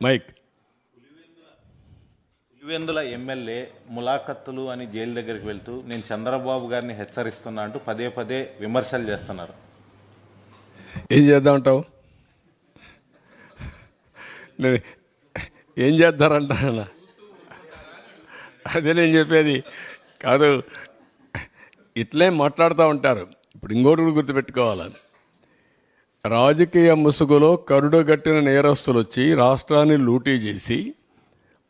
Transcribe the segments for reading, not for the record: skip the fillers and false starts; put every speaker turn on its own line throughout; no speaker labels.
Mic.
Pulivendula MLA ములాఖత్తులు అని jail దగ్గరికి వెళ్తూ నేను చంద్రబాబు గారిని హెచ్చరిస్తున్నా అంటూ పదే పదే విమర్శలు చేస్తున్నారు.
ఏం చేద్దామంటావు? నేను ఏం చేద్దారంట? అదే నేను చెప్పేది కాదు. ఇట్లే మాట్లాడుతూ ఉంటారు. ఇప్పుడు ఇంకోటి కూడా గుర్తుపెట్టుకోవాలి. రాజకీయ ముసుగులో కరుడుగట్టిన నేరస్తులు వచ్చి రాష్ట్రాన్ని లూటీ చేసి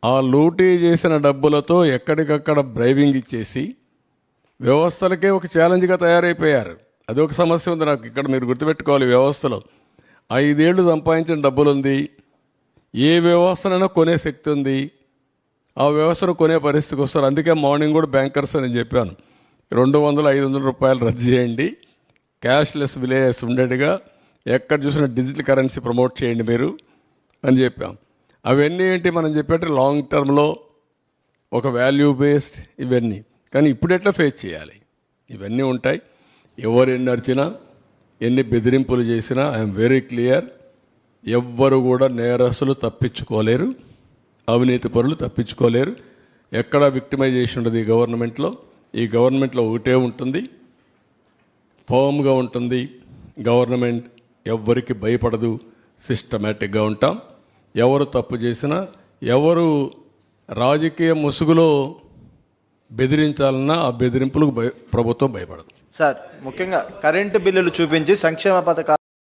ఆ లూటీ చేసిన డబ్బులతో ఎక్కడికక్కడ బ్రైవింగ్ ఇచ్చేసి వ్యవస్థలకే ఒక ఛాలెంజ్గా తయారైపోయారు. అదొక సమస్య ఉంది నాకు. ఇక్కడ మీరు గుర్తుపెట్టుకోవాలి, వ్యవస్థలో 5 ఏళ్ళు సంపాదించిన డబ్బులు ఉంది. ఏ వ్యవస్థనైనా కొనే శక్తి ఉంది. ఆ వ్యవస్థను కొనే పరిస్థితికి వస్తారు. అందుకే మార్నింగ్ కూడా బ్యాంకర్స్ అని చెప్పాను, 200-500 రూపాయలు రద్దు చేయండి, క్యాష్లెస్ విలేజెస్ ఉండేట్టుగా ఎక్కడ చూసినా డిజిటల్ కరెన్సీ ప్రమోట్ చేయండి మీరు అని చెప్పాం. అవన్నీ ఏంటి మనం చెప్పేట్టు లాంగ్ టర్మ్లో ఒక వాల్యూ బేస్డ్ ఇవన్నీ. కానీ ఇప్పుడు ఎట్లా ఫేస్ చేయాలి? ఇవన్నీ ఉంటాయి. ఎవరు ఎన్ని అరిచినా ఎన్ని బెదిరింపులు చేసినా ఐఎమ్ వెరీ క్లియర్, ఎవ్వరు కూడా నేరస్తులు తప్పించుకోలేరు, అవినీతి పరులు తప్పించుకోలేరు. ఎక్కడ విక్టిమైజేషన్ ఉండదు ఈ గవర్నమెంట్లో. ఈ గవర్నమెంట్లో ఒకటే ఉంటుంది, ఫర్మ్గా ఉంటుంది గవర్నమెంట్. ఎవ్వరికి భయపడదు, సిస్టమేటిక్గా ఉంటాం. ఎవరు తప్పు చేసినా, ఎవరు రాజకీయ ముసుగులో బెదిరించాలన్నా ఆ బెదిరింపులకు ప్రభుత్వం భయపడదు.
సార్, ముఖ్యంగా కరెంటు బిల్లులు చూపించి సంక్షేమ పథకాలు